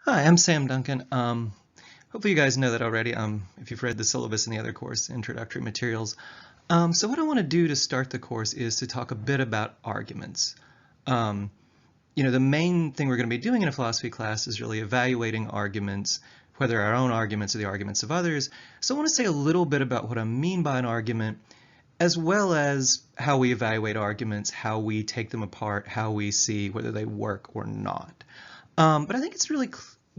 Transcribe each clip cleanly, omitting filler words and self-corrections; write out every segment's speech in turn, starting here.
Hi, I'm Sam Duncan. Hopefully you guys know that already, if you've read the syllabus in the other course, Introductory Materials. So what I want to do to start the course is to talk a bit about arguments. Um, the main thing we're going to be doing in a philosophy class is really evaluating arguments, whether our own arguments or the arguments of others. So I want to say a little bit about what I mean by an argument, as well as how we evaluate arguments, how we take them apart, how we see whether they work or not. But I think it's really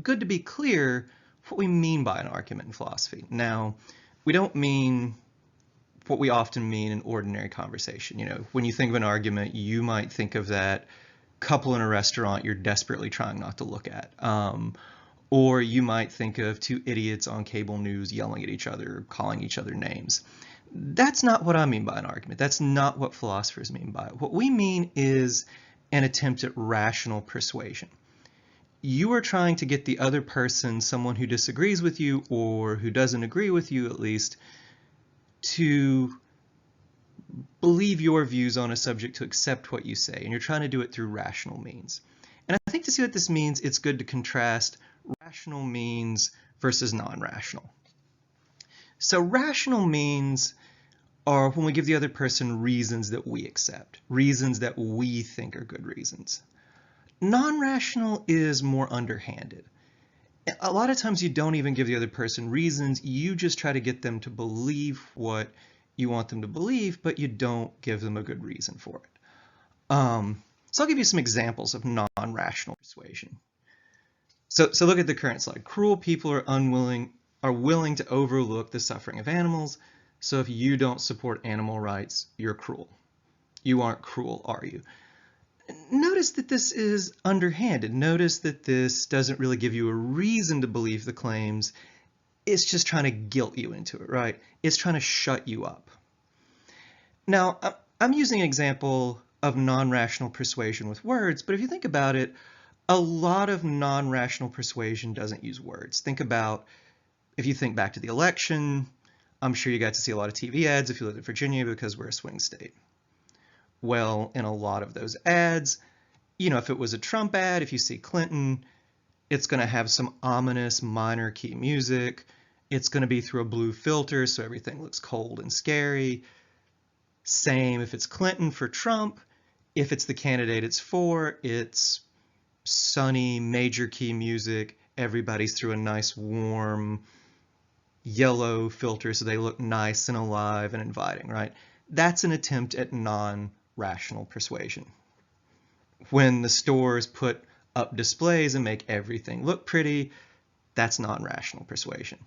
good to be clear what we mean by an argument in philosophy. Now, we don't mean what we often mean in ordinary conversation. When you think of an argument, you might think of that couple in a restaurant you're desperately trying not to look at. Or you might think of two idiots on cable news yelling at each other, calling each other names. That's not what I mean by an argument. That's not what philosophers mean by it. What we mean is an attempt at rational persuasion. You are trying to get the other person, someone who disagrees with you or who doesn't agree with you at least, to believe your views on a subject, to accept what you say, and you're trying to do it through rational means. And I think to see what this means, it's good to contrast rational means versus non-rational. So rational means are when we give the other person reasons that we accept, reasons that we think are good reasons. Non-rational is more underhanded. A lot of times you don't even give the other person reasons, you just try to get them to believe what you want them to believe, but you don't give them a good reason for it. So I'll give you some examples of non-rational persuasion. So look at the current slide. Cruel people are willing to overlook the suffering of animals, so if you don't support animal rights, you're cruel. You aren't cruel, are you? Notice that this is underhanded. Notice that this doesn't really give you a reason to believe the claims. It's just trying to guilt you into it, right? It's trying to shut you up. Now, I'm using an example of non-rational persuasion with words, but if you think about it, a lot of non-rational persuasion doesn't use words. Think about, if you think back to the election, I'm sure you got to see a lot of TV ads if you lived in Virginia because we're a swing state. Well, in a lot of those ads, if it was a Trump ad, if you see Clinton, it's going to have some ominous minor key music. It's going to be through a blue filter, so everything looks cold and scary. Same if it's Clinton for Trump. If it's the candidate it's for, it's sunny, major key music. Everybody's through a nice, warm, yellow filter so they look nice and alive and inviting, right? That's an attempt at non-rational persuasion. When the stores put up displays and make everything look pretty, that's non-rational persuasion.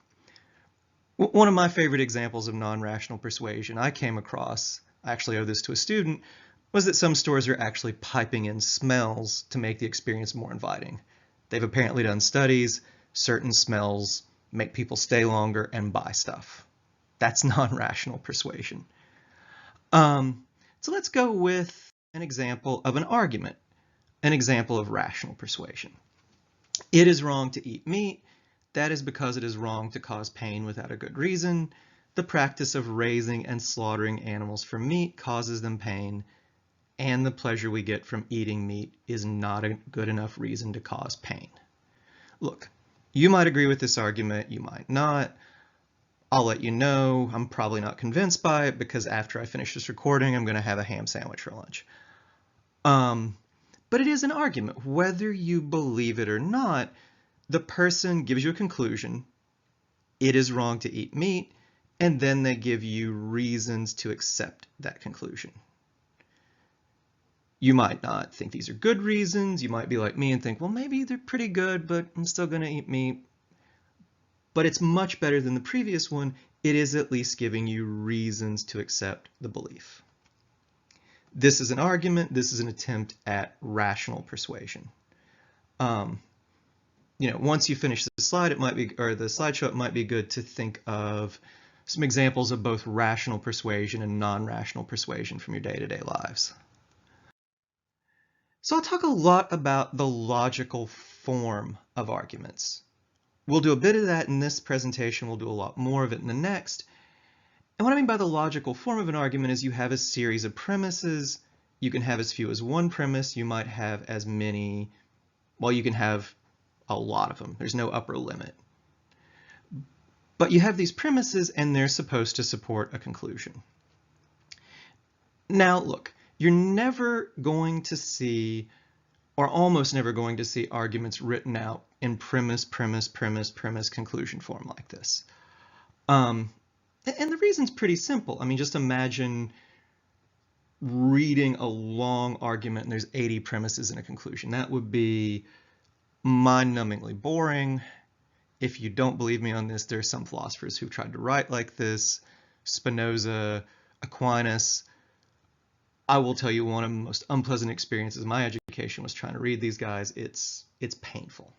One of my favorite examples of non-rational persuasion I came across, I actually owe this to a student, was that some stores are actually piping in smells to make the experience more inviting. They've apparently done studies, certain smells make people stay longer and buy stuff. That's non-rational persuasion. So let's go with an example of an argument, an example of rational persuasion. It is wrong to eat meat. That is because it is wrong to cause pain without a good reason. The practice of raising and slaughtering animals for meat causes them pain, and the pleasure we get from eating meat is not a good enough reason to cause pain. Look, you might agree with this argument, you might not. I'll let you know, I'm probably not convinced by it because after I finish this recording, I'm going to have a ham sandwich for lunch. But it is an argument. Whether you believe it or not, the person gives you a conclusion, it is wrong to eat meat, and then they give you reasons to accept that conclusion. You might not think these are good reasons. You might be like me and think, well, maybe they're pretty good, but I'm still going to eat meat. But it's much better than the previous one. It is at least giving you reasons to accept the belief. This is an argument. This is an attempt at rational persuasion. Once you finish the slide, it might be, or the slideshow, it might be good to think of some examples of both rational persuasion and non-rational persuasion from your day-to-day lives. So I'll talk a lot about the logical form of arguments. We'll do a bit of that in this presentation. We'll do a lot more of it in the next. And what I mean by the logical form of an argument is you have a series of premises. You can have as few as one premise. You might have as many, well, you can have a lot of them. There's no upper limit. But you have these premises and they're supposed to support a conclusion. Now look, you're never going to see, or almost never going to see, arguments written out in premise, conclusion form like this. And the reason's pretty simple. I mean, just imagine reading a long argument and there's 80 premises and a conclusion. That would be mind-numbingly boring. If you don't believe me on this, there are some philosophers who've tried to write like this. Spinoza, Aquinas. I will tell you, one of the most unpleasant experiences of my education was trying to read these guys. It's painful.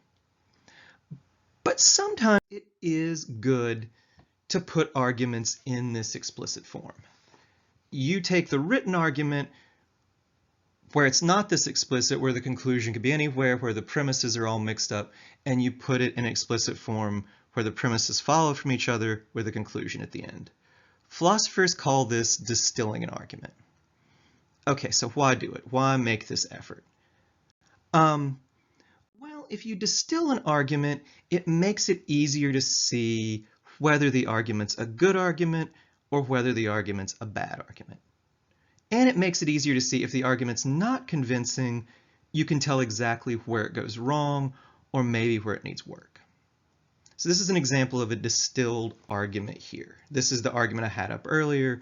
But sometimes it is good to put arguments in this explicit form. You take the written argument where it's not this explicit, where the conclusion could be anywhere, where the premises are all mixed up, and you put it in explicit form where the premises follow from each other with a conclusion at the end. Philosophers call this distilling an argument. Okay, so why do it? Why make this effort? Well, if you distill an argument, it makes it easier to see whether the argument's a good argument or whether the argument's a bad argument. And it makes it easier to see if the argument's not convincing, you can tell exactly where it goes wrong or maybe where it needs work. So this is an example of a distilled argument here. This is the argument I had up earlier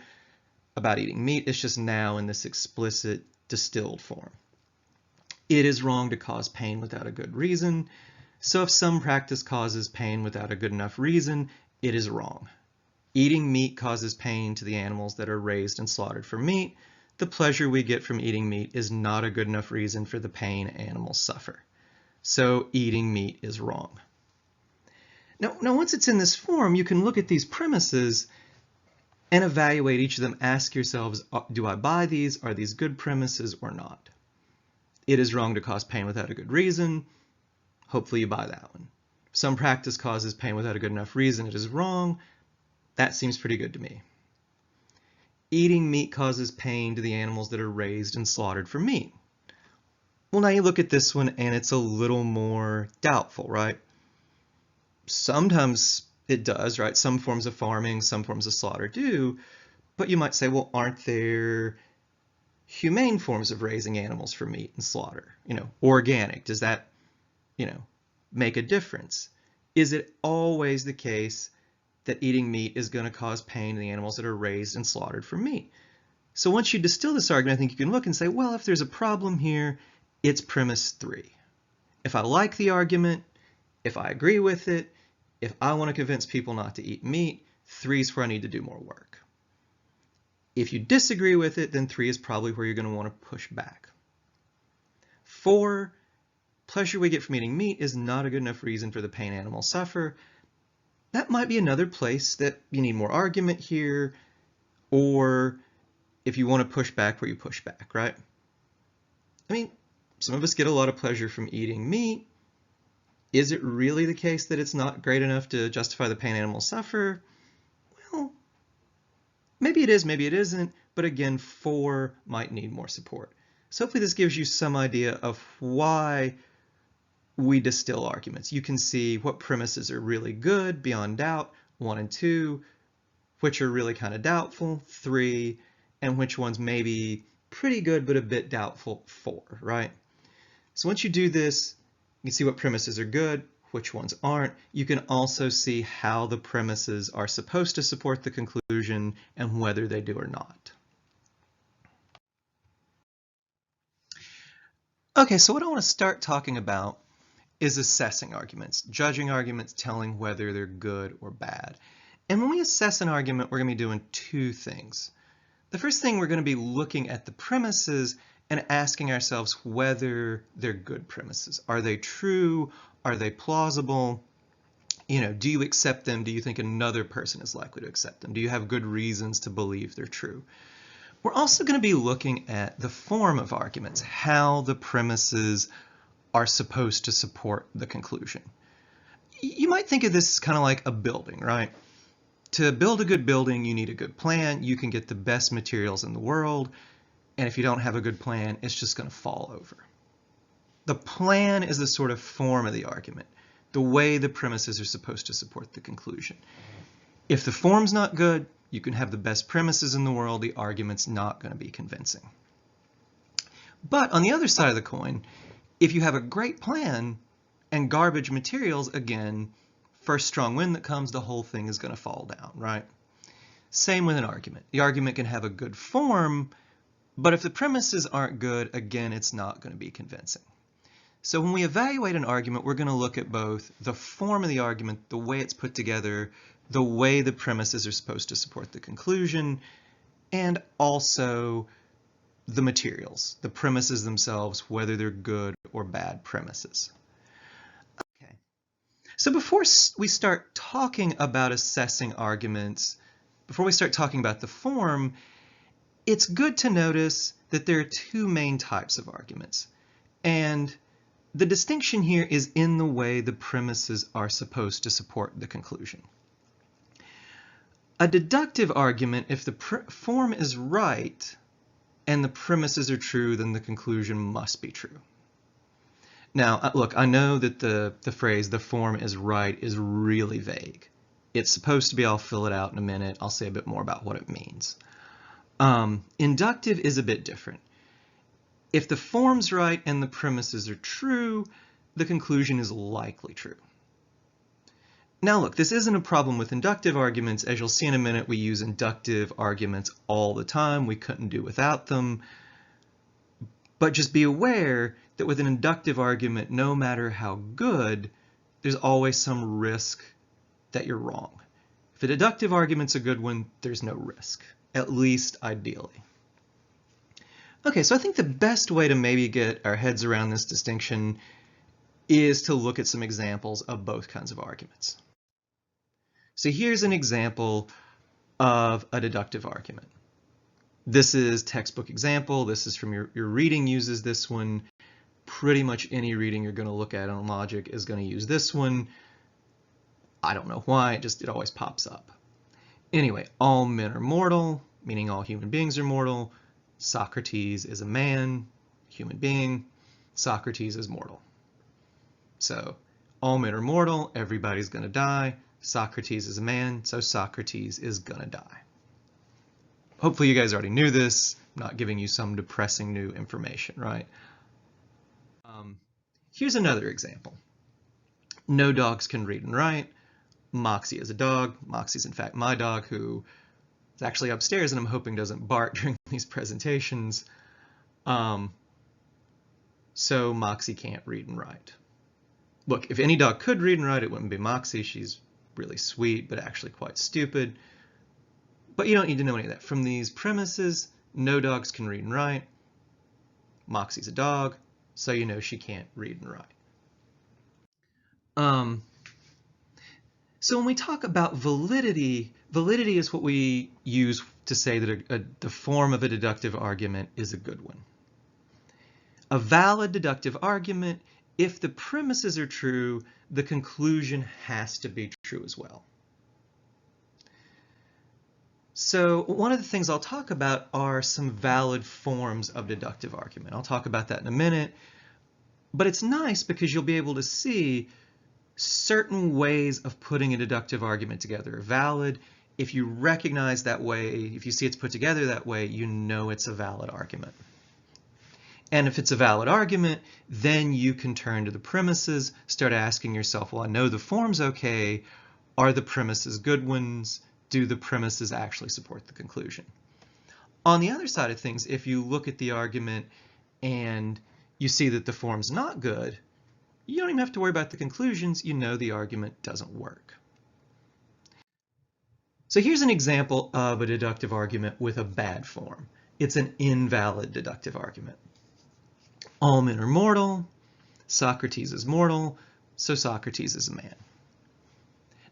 about eating meat. It's just now in this explicit distilled form. It is wrong to cause pain without a good reason. So if some practice causes pain without a good enough reason, it is wrong. Eating meat causes pain to the animals that are raised and slaughtered for meat. The pleasure we get from eating meat is not a good enough reason for the pain animals suffer. So eating meat is wrong. Now once it's in this form, you can look at these premises and evaluate each of them. Ask yourselves, do I buy these? Are these good premises or not? It is wrong to cause pain without a good reason. Hopefully you buy that one. Some practice causes pain without a good enough reason. It is wrong. That seems pretty good to me. Eating meat causes pain to the animals that are raised and slaughtered for meat. Well, now you look at this one and it's a little more doubtful, right? Sometimes it does, right? Some forms of farming, some forms of slaughter do, but you might say, well, aren't there humane forms of raising animals for meat and slaughter? Organic, does that, make a difference? Is it always the case that eating meat is going to cause pain to the animals that are raised and slaughtered for meat? So once you distill this argument, I think you can look and say, well, if there's a problem here, it's premise 3. If I like the argument, if I agree with it, if I want to convince people not to eat meat, 3 is where I need to do more work. If you disagree with it, then 3 is probably where you're going to want to push back. 4, pleasure we get from eating meat is not a good enough reason for the pain animals suffer. That might be another place that you need more argument here, or if you want to push back, where you push back, right? I mean, some of us get a lot of pleasure from eating meat. Is it really the case that it's not great enough to justify the pain animals suffer? Well, maybe it is, maybe it isn't, but again, 4 might need more support. So hopefully this gives you some idea of why we distill arguments. You can see what premises are really good, beyond doubt, 1 and 2, which are really kind of doubtful, 3, and which ones maybe pretty good but a bit doubtful, 4, right? So once you do this, you can see what premises are good, which ones aren't. You can also see how the premises are supposed to support the conclusion and whether they do or not. Okay, so what I want to start talking about is assessing arguments, judging arguments, telling whether they're good or bad. And when we assess an argument, we're going to be doing 2 things. The first thing, we're going to be looking at the premises and asking ourselves whether they're good premises. Are they true? Are they plausible? Do you accept them? Do you think another person is likely to accept them? Do you have good reasons to believe they're true? We're also going to be looking at the form of arguments, how the premises are supposed to support the conclusion. You might think of this as kind of like a building, right? To build a good building, you need a good plan. You can get the best materials in the world, and if you don't have a good plan, it's just going to fall over. The plan is the sort of form of the argument. the way the premises are supposed to support the conclusion. If the form's not good, you can have the best premises in the world, the argument's not going to be convincing. But on the other side of the coin, if you have a great plan and garbage materials, again, first strong wind that comes, the whole thing is going to fall down, right? Same with an argument. The argument can have a good form, but if the premises aren't good, again, it's not going to be convincing. So when we evaluate an argument, we're going to look at both the form of the argument, the way it's put together, the way the premises are supposed to support the conclusion, and also the materials, the premises themselves, whether they're good or bad premises. Okay. So before we start talking about assessing arguments, before we start talking about the form, it's good to notice that there are two main types of arguments. And the distinction here is in the way the premises are supposed to support the conclusion. A deductive argument, if the form is right and the premises are true, then the conclusion must be true. Now, look, I know that the phrase, the form is right, is really vague. It's supposed to be, I'll fill it out in a minute. I'll say a bit more about what it means. Inductive is a bit different. If the form's right and the premises are true, the conclusion is likely true. Now look, this isn't a problem with inductive arguments. As you'll see in a minute, we use inductive arguments all the time. We couldn't do without them. But just be aware that with an inductive argument, no matter how good, there's always some risk that you're wrong. If a deductive argument's a good one, there's no risk, at least ideally. Okay, so I think the best way to maybe get our heads around this distinction is to look at some examples of both kinds of arguments. So here's an example of a deductive argument. This is textbook example. This is from your reading uses this one. Pretty much any reading you're going to look at on logic is going to use this one. I don't know why, it always pops up. Anyway, all men are mortal, meaning all human beings are mortal. Socrates is a man, human being. Socrates is mortal. So all men are mortal, everybody's going to die. Socrates is a man, so Socrates is going to die. Hopefully you guys already knew this. I'm not giving you some depressing new information, right? Here's another example. No dogs can read and write. Moxie is a dog. Moxie's in fact my dog, who is actually upstairs and I'm hoping doesn't bark during these presentations. So Moxie can't read and write. Look, if any dog could read and write, it wouldn't be Moxie. She's really sweet, but actually quite stupid. But you don't need to know any of that. From these premises, no dogs can read and write. Moxie's a dog, so you know she can't read and write. So when we talk about validity, validity is what we use to say that the form of a deductive argument is a good one. A valid deductive argument, if the premises are true, the conclusion has to be true as well. So one of the things I'll talk about are some valid forms of deductive argument. I'll talk about that in a minute, but it's nice because you'll be able to see certain ways of putting a deductive argument together are valid. If you recognize that way, if you see it's put together that way, you know it's a valid argument. And if it's a valid argument, then you can turn to the premises, start asking yourself, well, I know the form's okay. Are the premises good ones? Do the premises actually support the conclusion? On the other side of things, if you look at the argument and you see that the form's not good, you don't even have to worry about the conclusions. You know the argument doesn't work. So here's an example of a deductive argument with a bad form. It's an invalid deductive argument. All men are mortal. Socrates is mortal, so Socrates is a man.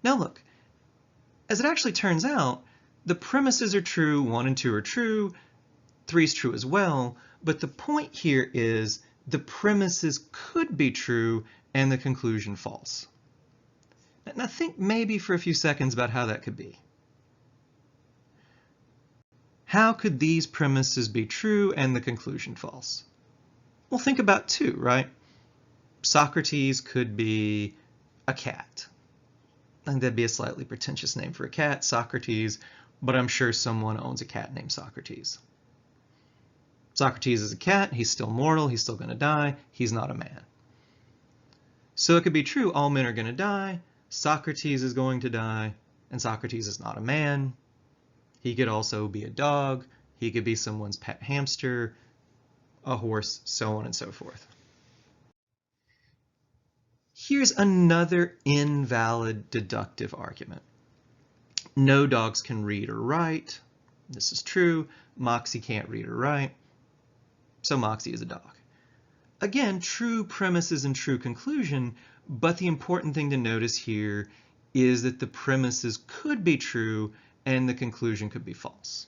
Now look, as it actually turns out, the premises are true, 1 and 2 are true, 3 is true as well, but the point here is the premises could be true and the conclusion false. Now think maybe for a few seconds about how that could be. How could these premises be true and the conclusion false? Well, think about 2, right? Socrates could be a cat. I think that'd be a slightly pretentious name for a cat, Socrates, but I'm sure someone owns a cat named Socrates. Socrates is a cat, he's still mortal, he's still going to die, he's not a man. So it could be true, all men are going to die, Socrates is going to die, and Socrates is not a man. He could also be a dog, he could be someone's pet hamster, a horse, so on and so forth. Here's another invalid deductive argument. No dogs can read or write. This is true. Moxie can't read or write. So Moxie is a dog. Again, true premises and true conclusion, but the important thing to notice here is that the premises could be true and the conclusion could be false.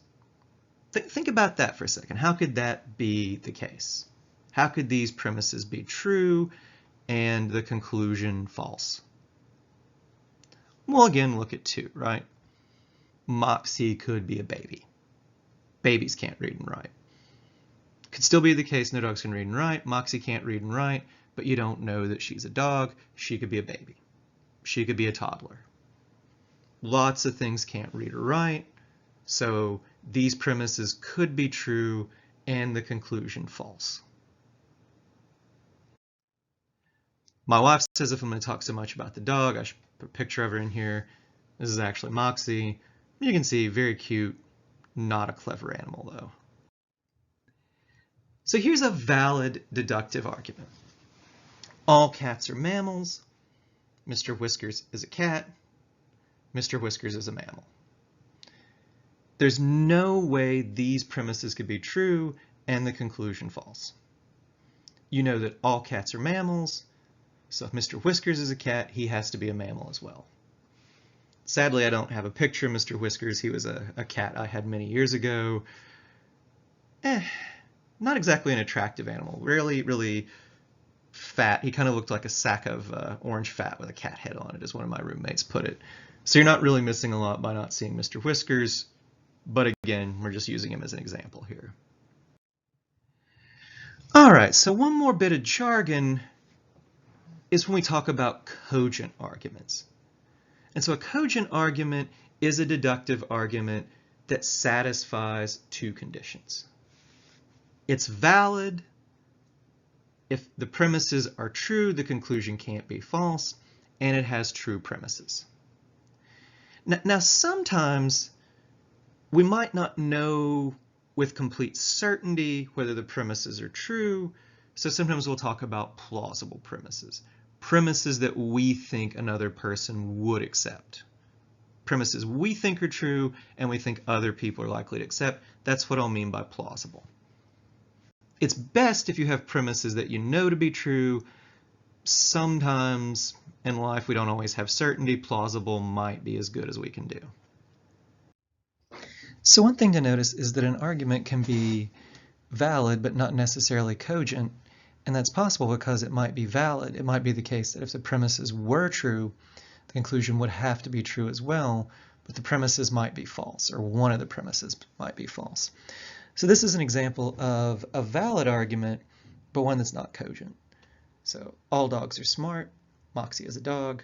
Think about that for a second. How could that be the case? How could these premises be true and the conclusion false? Well, again, look at 2, right? Moxie could be a baby. Babies can't read and write. Could still be the case, no dogs can read and write. Moxie can't read and write, but you don't know that she's a dog. She could be a baby. She could be a toddler. Lots of things can't read or write, so these premises could be true and the conclusion false. My wife says if I'm going to talk so much about the dog, I should put a picture of her in here. This is actually Moxie. You can see, very cute, not a clever animal though. So here's a valid deductive argument. All cats are mammals. Mr. Whiskers is a cat. Mr. Whiskers is a mammal. There's no way these premises could be true and the conclusion false. You know that all cats are mammals. So if Mr. Whiskers is a cat, he has to be a mammal as well. Sadly, I don't have a picture of Mr. Whiskers. He was a cat I had many years ago. Not exactly an attractive animal. Really fat. He kind of looked like a sack of orange fat with a cat head on it, as one of my roommates put it. So you're not really missing a lot by not seeing Mr. Whiskers. But again, we're just using him as an example here. All right, so one more bit of jargon is when we talk about cogent arguments. And so a cogent argument is a deductive argument that satisfies 2 conditions. It's valid. If the premises are true, the conclusion can't be false, and it has true premises. Now sometimes we might not know with complete certainty whether the premises are true, so sometimes we'll talk about plausible premises. Premises that we think another person would accept. Premises we think are true and we think other people are likely to accept. That's what I'll mean by plausible. It's best if you have premises that you know to be true. Sometimes in life we don't always have certainty. Plausible might be as good as we can do. So one thing to notice is that an argument can be valid but not necessarily cogent. And that's possible because it might be valid. It might be the case that if the premises were true, the conclusion would have to be true as well, but the premises might be false, or one of the premises might be false. So this is an example of a valid argument, but one that's not cogent. So all dogs are smart. Moxie is a dog.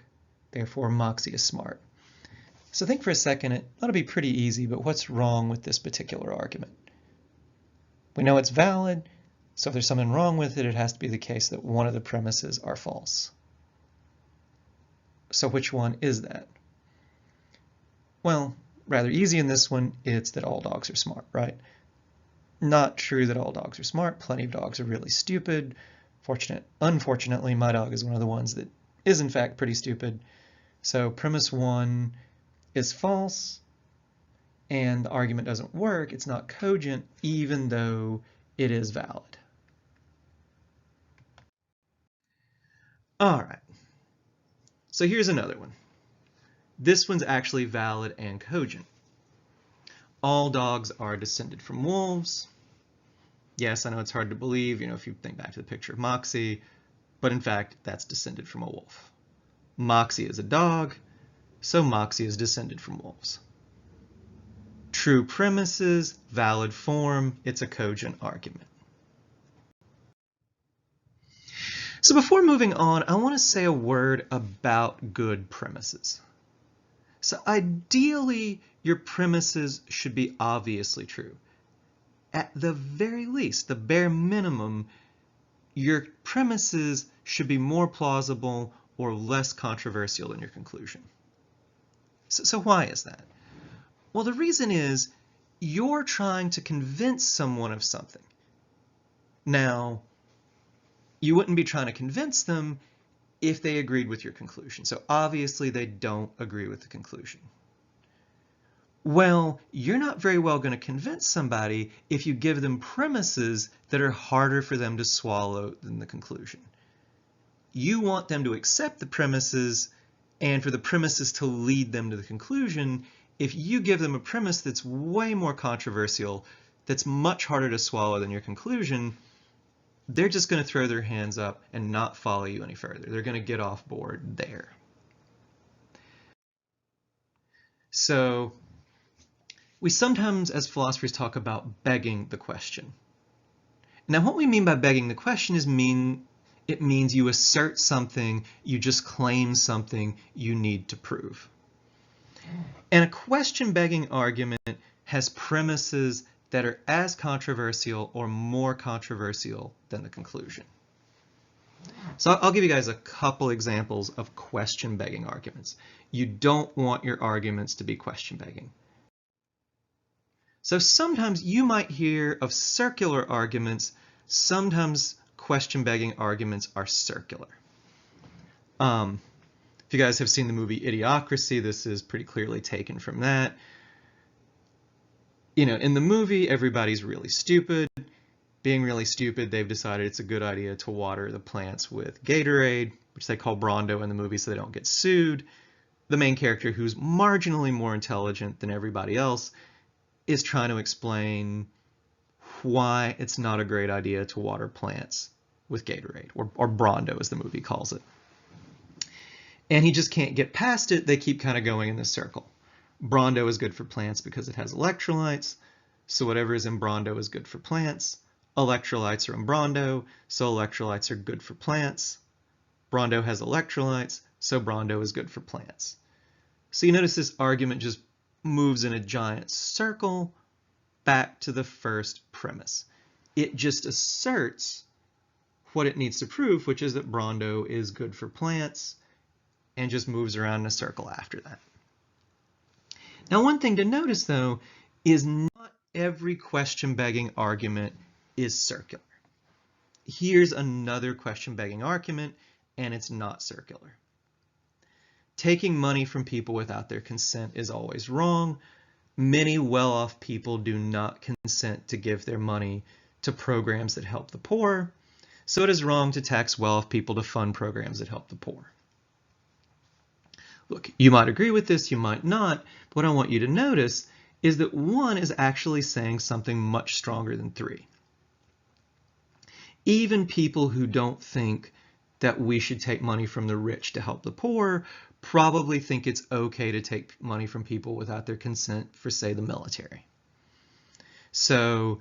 Therefore, Moxie is smart. So think for a second, it ought to be pretty easy, but what's wrong with this particular argument? We know it's valid. So if there's something wrong with it, it has to be the case that one of the premises are false. So which one is that? Well, rather easy in this one, it's that all dogs are smart, right? Not true that all dogs are smart. Plenty of dogs are really stupid. Unfortunately, my dog is one of the ones that is in fact pretty stupid. So premise 1 is false, and the argument doesn't work. It's not cogent, even though it is valid. All right, so here's another one. This one's actually valid and cogent. All dogs are descended from wolves. Yes, I know it's hard to believe, if you think back to the picture of Moxie, but in fact, that's descended from a wolf. Moxie is a dog, so Moxie is descended from wolves. True premises, valid form, it's a cogent argument. So before moving on, I want to say a word about good premises. So ideally, your premises should be obviously true. At the very least, the bare minimum, your premises should be more plausible or less controversial than your conclusion. So why is that? Well, the reason is you're trying to convince someone of something. Now, you wouldn't be trying to convince them if they agreed with your conclusion. So obviously they don't agree with the conclusion. Well, you're not very well going to convince somebody if you give them premises that are harder for them to swallow than the conclusion. You want them to accept the premises and for the premises to lead them to the conclusion. If you give them a premise that's way more controversial, that's much harder to swallow than your conclusion, they're just going to throw their hands up and not follow you any further. They're going to get off board there. So we sometimes, as philosophers, talk about begging the question. Now, what we mean by begging the question is it means you assert something, you just claim something you need to prove. And a question-begging argument has premises that are as controversial or more controversial than the conclusion. So I'll give you guys a couple examples of question-begging arguments. You don't want your arguments to be question-begging. So sometimes you might hear of circular arguments, sometimes question-begging arguments are circular. If you guys have seen the movie Idiocracy, this is pretty clearly taken from that. You know, in the movie, everybody's really stupid. Being really stupid, they've decided it's a good idea to water the plants with Gatorade, which they call Brondo in the movie so they don't get sued. The main character, who's marginally more intelligent than everybody else, is trying to explain why it's not a great idea to water plants with Gatorade, or Brondo as the movie calls it. And he just can't get past it. They keep kind of going in this circle. Brondo is good for plants because it has electrolytes, so whatever is in Brondo is good for plants. Electrolytes are in Brondo, so electrolytes are good for plants. Brondo has electrolytes, so Brondo is good for plants. So you notice this argument just moves in a giant circle back to the first premise. It just asserts what it needs to prove, which is that Brondo is good for plants, and just moves around in a circle after that. Now, one thing to notice, though, is not every question-begging argument is circular. Here's another question-begging argument, and it's not circular. Taking money from people without their consent is always wrong. Many well-off people do not consent to give their money to programs that help the poor, so it is wrong to tax well-off people to fund programs that help the poor. Look, you might agree with this, you might not, but what I want you to notice is that 1 is actually saying something much stronger than 3. Even people who don't think that we should take money from the rich to help the poor probably think it's okay to take money from people without their consent for, say, the military. So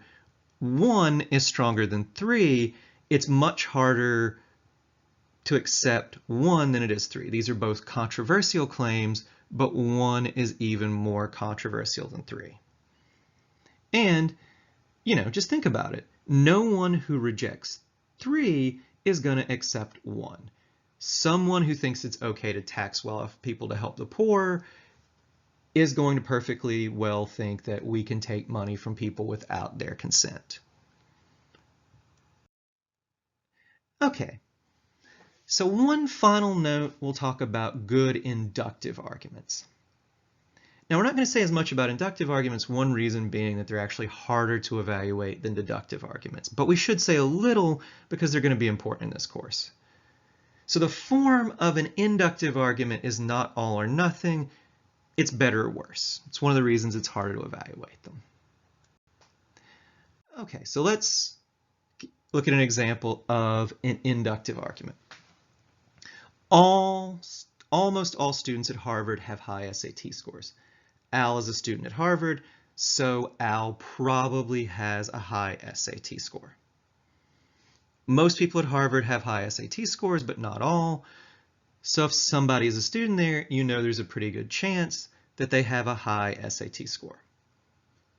1 is stronger than 3. It's much harder to accept 1 than it is 3. These are both controversial claims, but 1 is even more controversial than 3. And, you know, just think about it. No one who rejects 3 is going to accept 1. Someone who thinks it's okay to tax well-off people to help the poor is going to perfectly well think that we can take money from people without their consent. Okay. So one final note, we'll talk about good inductive arguments. Now, we're not going to say as much about inductive arguments, one reason being that they're actually harder to evaluate than deductive arguments. But we should say a little because they're going to be important in this course. So the form of an inductive argument is not all or nothing. It's better or worse. It's one of the reasons it's harder to evaluate them. Okay, so let's look at an example of an inductive argument. Almost all students at Harvard have high SAT scores. Al is a student at Harvard, so Al probably has a high SAT score. Most people at Harvard have high SAT scores, but not all. So if somebody is a student there, you know there's a pretty good chance that they have a high SAT score.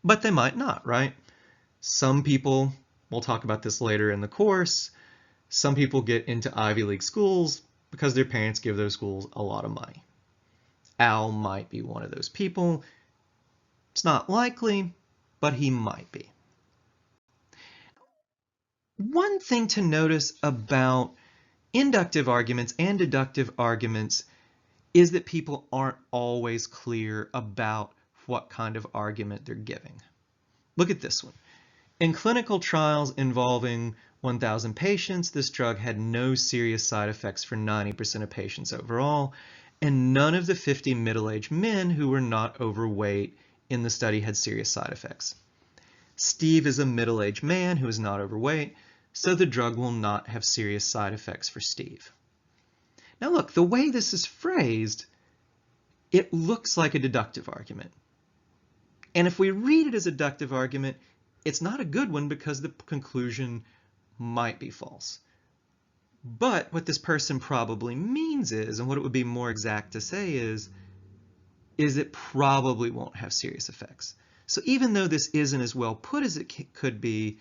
But they might not, right? Some people, we'll talk about this later in the course, some people get into Ivy League schools because their parents give those schools a lot of money. Al might be one of those people. It's not likely, but he might be. One thing to notice about inductive arguments and deductive arguments is that people aren't always clear about what kind of argument they're giving. Look at this one. In clinical trials involving 1,000 patients, this drug had no serious side effects for 90% of patients overall, and none of the 50 middle-aged men who were not overweight in the study had serious side effects. Steve is a middle-aged man who is not overweight, so the drug will not have serious side effects for Steve. Now look, the way this is phrased, it looks like a deductive argument. And if we read it as a deductive argument, it's not a good one because the conclusion might be false. But what this person probably means is, and what it would be more exact to say is it probably won't have serious effects. So even though this isn't as well put as it could be,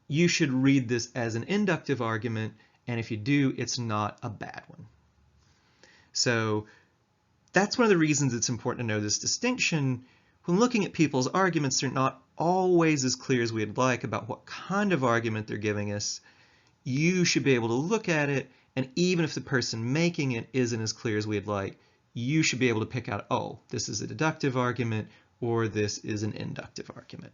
you should read this as an inductive argument, and if you do, it's not a bad one. So that's one of the reasons it's important to know this distinction. When looking at people's arguments, they're not always as clear as we'd like about what kind of argument they're giving us. You should be able to look at it, and even if the person making it isn't as clear as we'd like, you should be able to pick out, oh, this is a deductive argument, or this is an inductive argument.